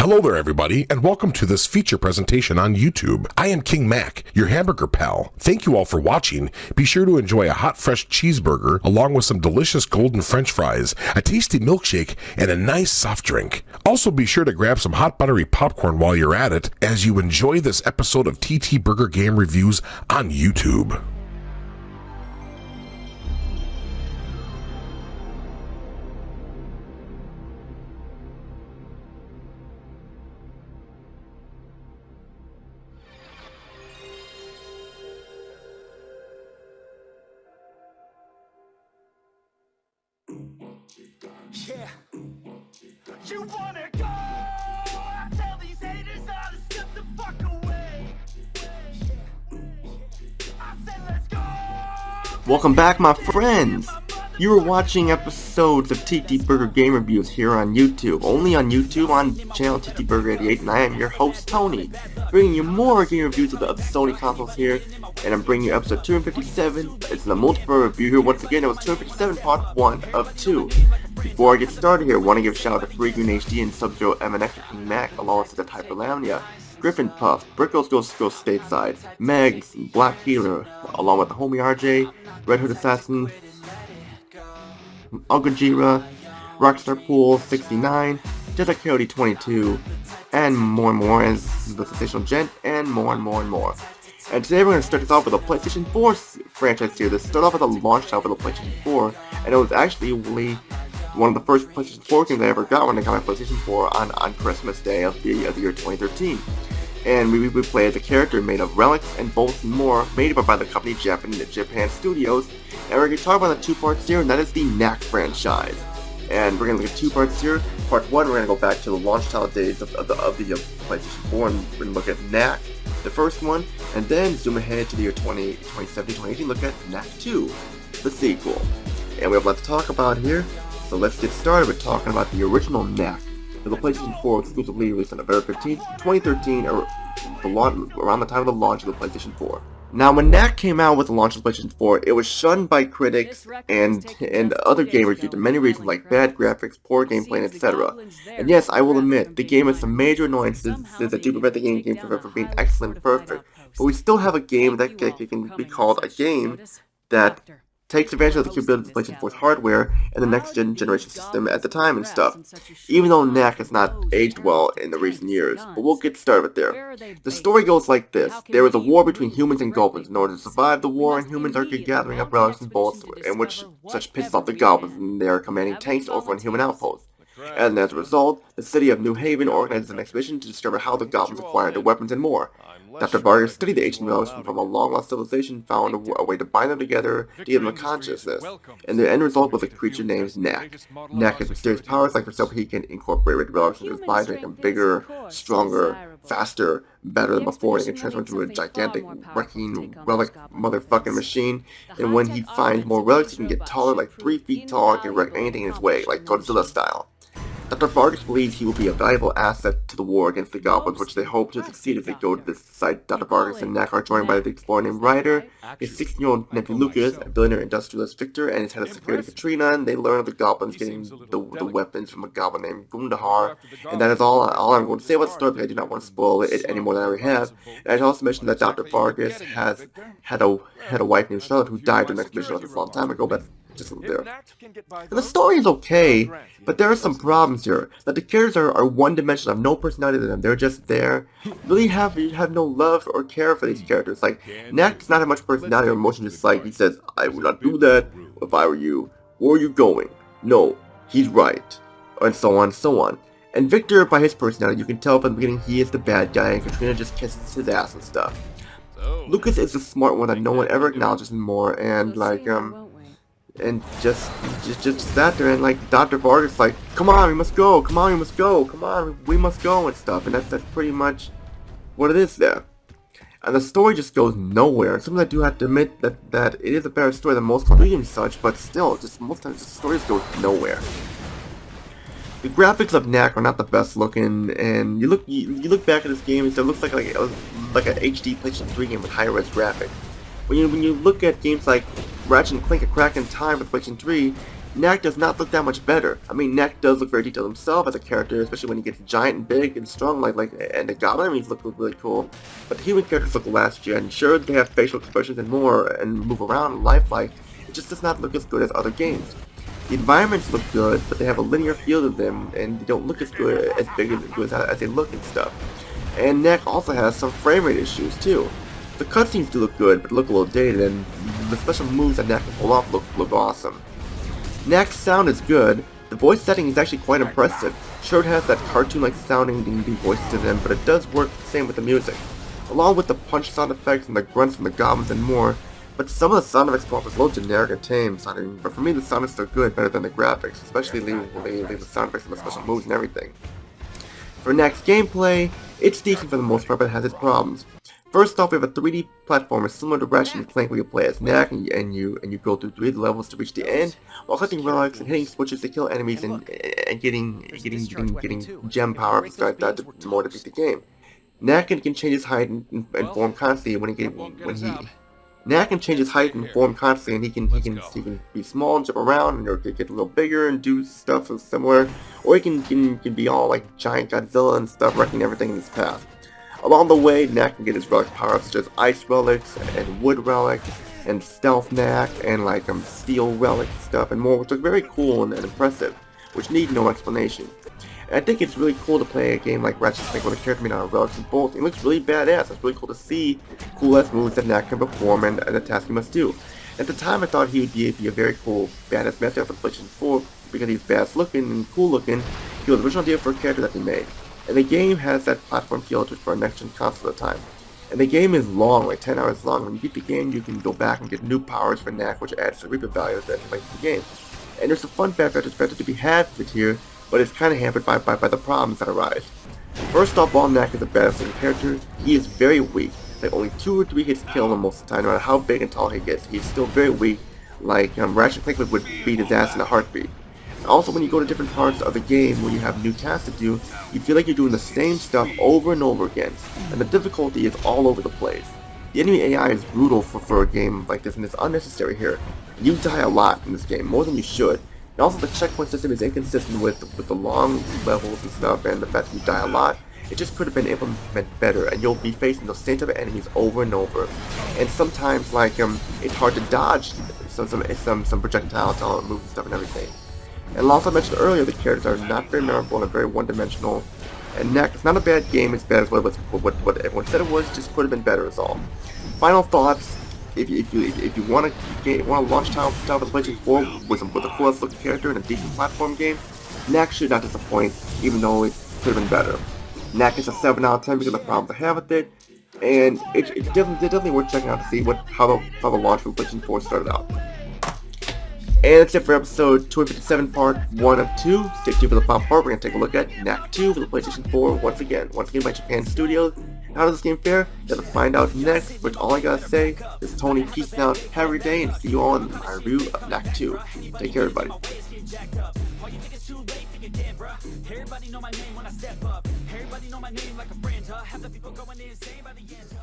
Hello there everybody, and welcome to this feature presentation on YouTube. I am King Mac, your hamburger pal. Thank you all for watching. Be sure to enjoy a hot fresh cheeseburger along with some delicious golden french fries, a tasty milkshake, and a nice soft drink. Also be sure to grab some hot buttery popcorn while you're at it as you enjoy this episode of TTBurger Game Reviews on YouTube. Yeah, you wanna go? I tell these haters all to step the fuck away. I said let's go. Welcome back, my friends! You are watching episodes of TTBurger Game Reviews here on YouTube. Only on YouTube on channel TTBurger88, and I am your host, Tony. Bringing you more game reviews of the Sony consoles here, and I'm bringing you episode 257. It's the multiple review here. Once again, it was 257 part 1 of 2. Before I get started here, I want to give a shout out to Free Green HD and Sub-Zero MNX and Knack, along with the Hyperlamnia, Griffin Puff, Brickles Goes Stateside, Megs, Black Healer, along with the homie RJ, Red Hood Assassin, Algajira, Rockstar Pool 69, Jedi Coyote 22, and more as the Sensational Gent, and more. And today we're going to start this off with a PlayStation 4 franchise here. This started off with a launch title for the PlayStation 4, and it was actually really one of the first PlayStation 4 games I ever got when I got my PlayStation 4 on Christmas Day of the year 2013. And we play as a character made of relics and bolts and more, made by the company Japan Studios. And we're going to talk about the two parts here, and that is the Knack franchise. And we're going to look at two parts here. Part 1, we're going to go back to the launch title days of the PlayStation 4, and we're going to look at Knack, the first one, and then zoom ahead to the year 2017, 2018, look at Knack 2, the sequel. And we have a lot to talk about here, so let's get started with talking about the original Knack. The PlayStation 4 exclusively released on November 15th, 2013, around the time of the launch of the PlayStation 4. Now, when Knack came out with the launch of the PlayStation 4, it was shunned by critics and other gamers due to many reasons like bad graphics, poor gameplay, etc. And yes, I will admit, the game has some major annoyances that do prevent the game from being excellent and perfect, but we still have a game that can be called a game that takes advantage of the capabilities of the PlayStation 4's hardware and the next generation system at the time and stuff, even though Knack has not aged well in the recent years, but we'll get started there. The story goes like this. There is a war between humans and goblins. In order to survive the war, humans are gathering up relics and bolts, in which such pisses off the goblins, and they are commanding tanks to overrun human outposts. And as a result, the city of New Haven organizes an expedition to discover how the goblins acquired their weapons and more. Dr. Vargas studied the ancient relics from a long-lost civilization, found a way to bind them together to give them a consciousness, and the end result was a creature named Knack. Knack has mysterious powers, like for example, he can incorporate red relics into his body to make him bigger, stronger, faster, better than before, and he can transform into a gigantic, wrecking relic motherfucking machine, and when he finds more relics, he can get taller, like 3 feet tall, and can wreck anything in his way, like Godzilla style. Dr. Vargas believes he will be a valuable asset to the war against the goblins, which they hope to succeed if they go to this site. Dr. Vargas and Knack are joined by the explorer named Ryder, his 16-year-old nephew Lucas, a billionaire industrialist Victor, and his head of security Katrina, and they learn of the goblins getting the weapons from a goblin named Gundahar. And that is all I'm going to say about the story, because I do not want to spoil it any more than I already have. And I should also mention that Dr. Vargas has had a wife named Charlotte who died during an expedition a long time ago, but just there. And the story is okay, but there are some problems here. That the characters are one-dimensional, have no personality to them. They're just there. You have no love or care for these characters. Like, Knack does not have much personality or emotion, just like he says, I would not do that if I were you. Where are you going? No, he's right. And so on and so on. And Victor, by his personality, you can tell from the beginning he is the bad guy, and Katrina just kisses his ass and stuff. Lucas is the smart one that no one ever acknowledges anymore, and like, and just sat there, and like Dr. Vargas like, come on, we must go, come on, we must go, come on, we must go, and stuff, and that's pretty much what it is there. And the story just goes nowhere. Something I do have to admit that it is a better story than most Call of Duty and such, but still, just most times the story just goes nowhere. The graphics of Knack are not the best looking, and you look back at this game, it looks like an HD PlayStation 3 game with high-res graphics. When you look at games like Ratchet and Clank: A Crack in Time with PlayStation 3, Knack does not look that much better. I mean, Knack does look very detailed himself as a character, especially when he gets giant and big and strong, and the goblin enemies look really cool. But the human characters look last year, and sure, they have facial expressions and more, and move around and lifelike. It just does not look as good as other games. The environments look good, but they have a linear feel to them, and they don't look as good, as big as they look and stuff. And Knack also has some frame rate issues too. The cutscenes do look good, but look a little dated, and the special moves that Knack can pull off look awesome. Knack's sound is good. The voice setting is actually quite impressive. Sure, it has that cartoon-like sounding voices to them, but it does work the same with the music, along with the punch sound effects and the grunts from the goblins and more. But some of the sound effects come off as a little generic and tame sounding, but for me the sound is still good, better than the graphics, especially leaving the sound effects and the special moves and everything. For Knack's gameplay, it's decent for the most part, but it has its problems. First off, we have a 3D platformer similar to Ratchet & Clank, where you play as Knack and you go through 3 levels to reach the end, while collecting relics and hitting switches to kill enemies and getting gem power-ups and stuff like that to more defeat the game. Knack can change his height and form constantly Knack can change his height and form constantly, and he can be small and jump around, or get a little bigger and do stuff similar, or he can be all like giant Godzilla and stuff, wrecking everything in his path. Along the way, Knack can get his relic power-ups such as ice relics and wood relics and stealth Knack and steel relic stuff and more, which look very cool and impressive, which need no explanation. And I think it's really cool to play a game like Ratchet & Clank with a character made out of relics and bolts. It looks really badass. It's really cool to see cool-ass moves that Knack can perform and the task he must do. At the time, I thought he would be a very cool, badass mascot for PlayStation 4 because he's badass looking and cool looking. He was the original idea for a character that they made. And the game has that platform feel to it for a next-gen console at the time. And the game is long, like 10 hours long. When you beat the game, you can go back and get new powers for Knack, which adds to replay value that makes the game. And there's some fun factor to be had with here, but it's kind of hampered by the problems that arise. First off, while Knack is a badass looking character, he is very weak. Like only 2 or 3 hits kill him most of the time, no matter how big and tall he gets. He's still very weak, like Ratchet & Clank would beat his ass in a heartbeat. Also, when you go to different parts of the game where you have new tasks to do, you feel like you're doing the same stuff over and over again, and the difficulty is all over the place. The enemy AI is brutal for a game like this, and it's unnecessary here. You die a lot in this game, more than you should. And also, the checkpoint system is inconsistent with the long levels and stuff, and the fact that you die a lot. It just could have been implemented better, and you'll be facing those same type of enemies over and over. And sometimes, it's hard to dodge some projectiles, all the moves and stuff and everything. And also, I mentioned earlier, the characters are not very memorable and are very one-dimensional. And Knack, it's not a bad game, it's bad as what everyone said it was, just could have been better is all. Final thoughts, if you want a launch title for the PlayStation 4 with a coolest looking character and a decent platform game, Knack should not disappoint, even though it could have been better. Knack is a 7 out of 10 because of the problems I have with it, and it's definitely worth checking out to see how the launch for PlayStation 4 started out. And that's it for episode 257, part 1 of 2. Stay tuned for the final part. We're going to take a look at Knack 2 for the PlayStation 4 once again by Japan Studios. How does this game fare? You'll have to find out next, but all I gotta say is Tony, peace out, have a great day, and see you all in my review of Knack 2. Take care, everybody. Everybody know my name when I step up. Everybody know my name like a friend, Have the people going insane by the end,